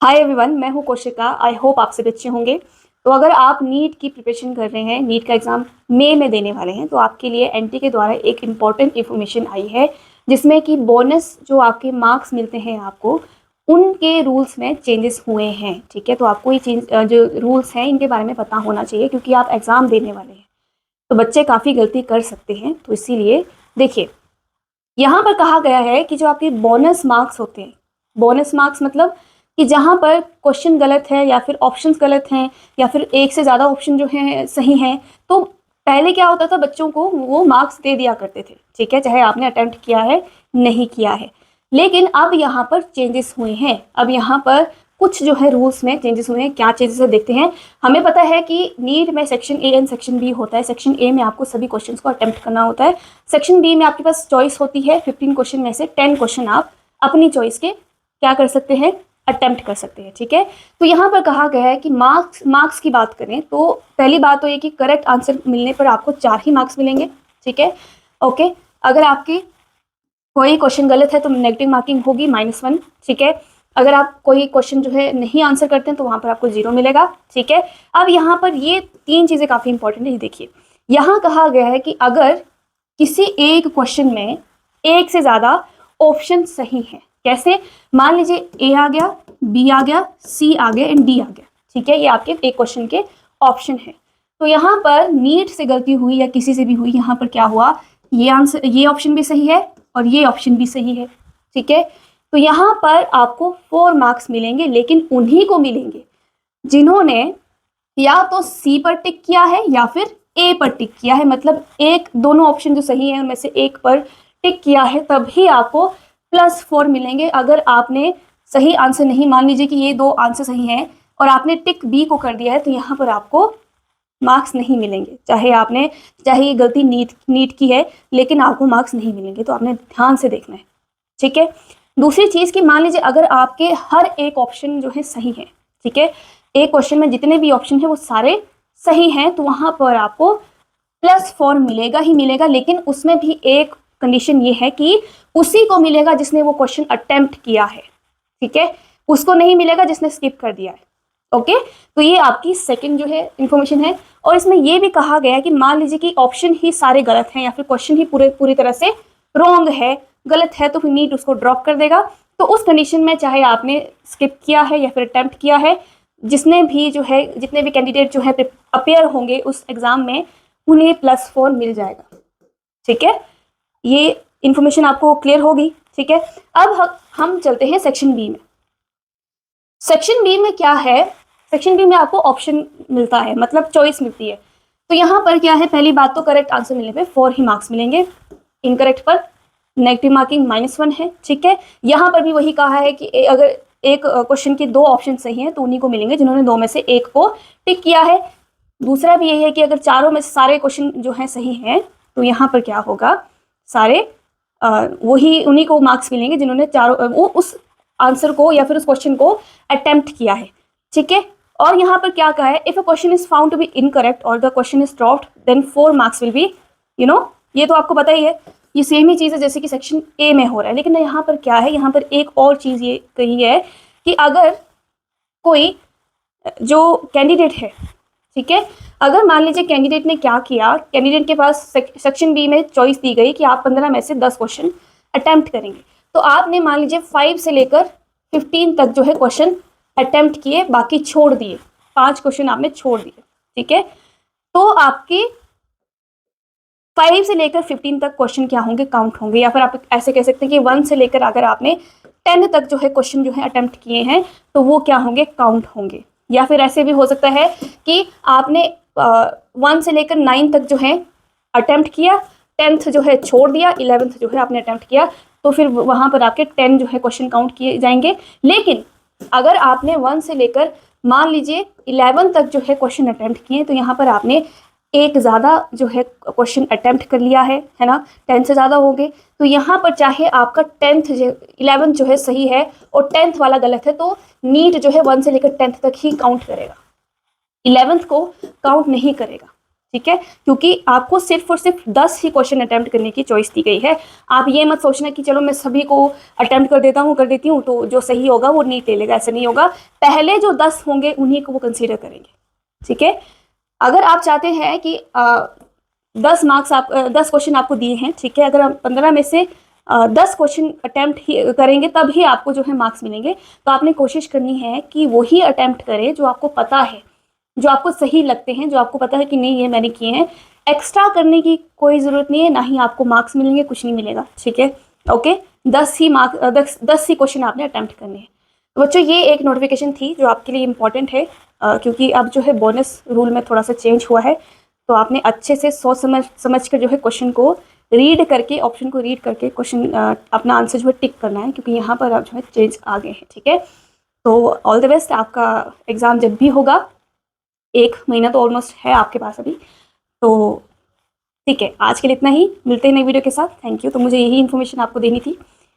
Hi everyone, मैं हूँ कोशिका। आई होप आप सब अच्छे होंगे। तो अगर आप नीट की प्रिपरेशन कर रहे हैं, नीट का एग्ज़ाम मई में देने वाले हैं, तो आपके लिए एनटी के द्वारा एक इम्पॉर्टेंट इन्फॉर्मेशन आई है जिसमें कि बोनस जो आपके मार्क्स मिलते हैं आपको, उनके रूल्स में चेंजेस हुए हैं। ठीक है, तो आपको ये चेंज जो रूल्स हैं इनके बारे में पता होना चाहिए क्योंकि आप एग्ज़ाम देने वाले हैं। तो बच्चे काफ़ी गलती कर सकते हैं, तो इसीलिए देखिए यहाँ पर कहा गया है कि जो आपके बोनस मार्क्स होते हैं, बोनस मार्क्स मतलब कि जहाँ पर क्वेश्चन गलत है या फिर ऑप्शंस गलत हैं या फिर एक से ज़्यादा ऑप्शन जो हैं सही हैं, तो पहले क्या होता था, बच्चों को वो मार्क्स दे दिया करते थे। ठीक है, चाहे आपने अटेम्प्ट किया है नहीं किया है। लेकिन अब यहाँ पर चेंजेस हुए हैं। अब यहाँ पर कुछ जो है रूल्स में चेंजेस हुए हैं। क्या चेंजेस है देखते हैं। हमें पता है कि नीट में section A and section B होता है। सेक्शन ए में आपको सभी क्वेश्चंस को अटेम्प्ट करना होता है। सेक्शन बी में आपके पास चॉइस होती है। 15 क्वेश्चन में से 10 क्वेश्चन आप अपनी चॉइस के क्या कर सकते हैं, अटेम्प्ट कर सकते हैं। ठीक है, तो यहाँ पर कहा गया है कि मार्क्स की बात करें तो पहली बात तो ये कि करेक्ट आंसर मिलने पर आपको 4 ही मार्क्स मिलेंगे। ठीक है, ओके। अगर आपकी कोई क्वेश्चन गलत है तो नेगेटिव मार्किंग होगी -1। ठीक है, अगर आप कोई क्वेश्चन जो है नहीं आंसर करते हैं तो वहाँ पर आपको 0 मिलेगा। ठीक है, अब यहाँ पर ये 3 चीज़ें काफ़ी इंपॉर्टेंट है। देखिए, यहाँ कहा गया है कि अगर किसी एक क्वेश्चन में एक से ज़्यादा ऑप्शन सही है, कैसे, मान लीजिए ए आ गया, बी आ गया, सी आ गया एंड डी आ गया। ठीक है, ये आपके एक क्वेश्चन के ऑप्शन है। तो यहाँ पर नीट से गलती हुई या किसी से भी हुई, यहाँ पर क्या हुआ, ये आंसर, ये ऑप्शन भी सही है और ये ऑप्शन भी सही है। ठीक है, तो यहाँ पर आपको 4 मार्क्स मिलेंगे, लेकिन उन्हीं को मिलेंगे जिन्होंने या तो सी पर टिक किया है या फिर ए पर टिक किया है। मतलब एक दोनों ऑप्शन जो सही है उनमें से एक पर टिक किया है, तभी आपको +4 मिलेंगे। अगर आपने सही आंसर नहीं, मान लीजिए कि ये 2 आंसर सही हैं और आपने टिक बी को कर दिया है, तो यहाँ पर आपको मार्क्स नहीं मिलेंगे। चाहे ये गलती नीट की है, लेकिन आपको मार्क्स नहीं मिलेंगे। तो आपने ध्यान से देखना है। ठीक है, दूसरी चीज़ कि मान लीजिए अगर आपके हर एक ऑप्शन जो है सही है, ठीक है, एक क्वेश्चन में जितने भी ऑप्शन है वो सारे सही हैं, तो वहाँ पर आपको +4 मिलेगा ही मिलेगा। लेकिन उसमें भी एक कंडीशन ये है कि उसी को मिलेगा जिसने वो क्वेश्चन अटेम्प्ट किया है। ठीक है, उसको नहीं मिलेगा जिसने स्किप कर दिया है। ओके, तो ये आपकी सेकंड जो है इंफॉर्मेशन है। और इसमें ये भी कहा गया है कि मान लीजिए कि ऑप्शन ही सारे गलत हैं या फिर क्वेश्चन ही पूरी तरह से रॉन्ग है, गलत है, तो फिर नीट उसको ड्रॉप कर देगा। तो उस कंडीशन में चाहे आपने स्किप किया है या फिर अटेम्प्ट किया है, जितने भी कैंडिडेट जो है अपेयर होंगे उस एग्जाम में, उन्हें +4 मिल जाएगा। ठीक है, ये इंफॉर्मेशन आपको क्लियर होगी। ठीक है, अब हम चलते हैं सेक्शन बी में। सेक्शन बी में क्या है, सेक्शन बी में आपको ऑप्शन मिलता है, मतलब चॉइस मिलती है। तो यहाँ पर क्या है, पहली बात तो करेक्ट आंसर मिलने पे 4 ही मार्क्स मिलेंगे, इनकरेक्ट पर नेगेटिव मार्किंग -1 है। ठीक है, यहाँ पर भी वही कहा है कि अगर एक क्वेश्चन के 2 ऑप्शन सही हैं तो उन्हीं को मिलेंगे जिन्होंने 2 में से एक को टिक किया है। दूसरा भी यही है कि अगर चारों में से सारे क्वेश्चन जो हैं सही हैं तो यहाँ पर क्या होगा, सारे वही उन्हीं को मार्क्स मिलेंगे जिन्होंने चारों वो उस आंसर को या फिर उस क्वेश्चन को अटेम्प्ट किया है। ठीक है, और यहाँ पर क्या कहा है, if a question is found to be incorrect और the question is dropped then 4 marks will be, ये तो आपको पता ही है, ये सेम ही चीज़ है जैसे कि सेक्शन ए में हो रहा है। लेकिन यहाँ पर क्या है, यहाँ पर एक और चीज़ ये कही है कि अगर कोई जो कैंडिडेट है, ठीक है, अगर मान लीजिए कैंडिडेट ने क्या किया, कैंडिडेट के पास सेक्शन बी में चॉइस दी गई कि आप 15 में से 10 क्वेश्चन अटेम्प्ट करेंगे, तो आपने मान लीजिए 5 से लेकर 15 तक जो है क्वेश्चन अटेम्प्ट किए, बाकी छोड़ दिए, 5 क्वेश्चन आपने छोड़ दिए। ठीक है, तो आपके 5 से लेकर 15 तक क्वेश्चन क्या होंगे, काउंट होंगे। या फिर आप ऐसे कह सकते हैं कि 1 से लेकर अगर आपने 10 तक जो है क्वेश्चन जो है अटेम्प्ट किए हैं तो वो क्या होंगे, काउंट होंगे। या फिर ऐसे भी हो सकता है कि आपने 1 से लेकर 9 तक जो है अटेम्प्ट किया, 10th जो है छोड़ दिया, 11th जो है आपने अटेम्प्ट किया, तो फिर वहाँ पर आपके 10 जो है क्वेश्चन काउंट किए जाएंगे। लेकिन अगर आपने 1 से लेकर मान लीजिए 11 तक जो है क्वेश्चन अटेम्प्ट किए, तो यहाँ पर आपने एक ज़्यादा जो है क्वेश्चन अटेम्प्ट कर लिया है ना, 10 से ज़्यादा हो गए। तो यहाँ पर चाहे आपका 11th जो है सही है और 10th वाला गलत है, तो नीट जो है 1 से लेकर 10th तक ही काउंट करेगा, 11th को काउंट नहीं करेगा। ठीक है, क्योंकि आपको सिर्फ और सिर्फ 10 ही क्वेश्चन अटेम्प्ट करने की चॉइस दी गई है। आप ये मत सोचना कि चलो मैं सभी को अटेम्प्ट कर देती हूँ तो जो सही होगा वो नीट ले लेगा, ऐसा नहीं होगा। पहले जो 10 होंगे उन्हीं को वो कंसीडर करेंगे, ठीक है। अगर आप चाहते हैं कि 10 क्वेश्चन आपको दिए हैं, ठीक है, अगर आप 15 में से 10 क्वेश्चन अटेम्प्ट ही करेंगे तब ही आपको जो है मार्क्स मिलेंगे। तो आपने कोशिश करनी है कि वही अटेम्प्ट करें जो आपको पता है, जो आपको सही लगते हैं, जो आपको पता है कि नहीं ये मैंने किए हैं। एक्स्ट्रा करने की कोई ज़रूरत नहीं है, ना ही आपको मार्क्स मिलेंगे, कुछ नहीं मिलेगा, ठीक है। ओके, 10 ही क्वेश्चन आपने अटेम्प्ट करने हैं। तो बच्चों ये एक नोटिफिकेशन थी जो आपके लिए इंपॉर्टेंट है, क्योंकि अब जो है बोनस रूल में थोड़ा सा चेंज हुआ है। तो आपने अच्छे से सोच समझ कर जो है क्वेश्चन को रीड करके, ऑप्शन को रीड करके क्वेश्चन अपना आंसर जो है टिक करना है, क्योंकि यहाँ पर आप जो है चेंज आ गए हैं, ठीक है। तो ऑल द बेस्ट, आपका एग्ज़ाम जब भी होगा, 1 महीना तो ऑलमोस्ट है आपके पास अभी, तो ठीक है। आज के लिए इतना ही, मिलते हैं नई वीडियो के साथ। Thank you. तो मुझे यही इन्फॉर्मेशन आपको देनी थी।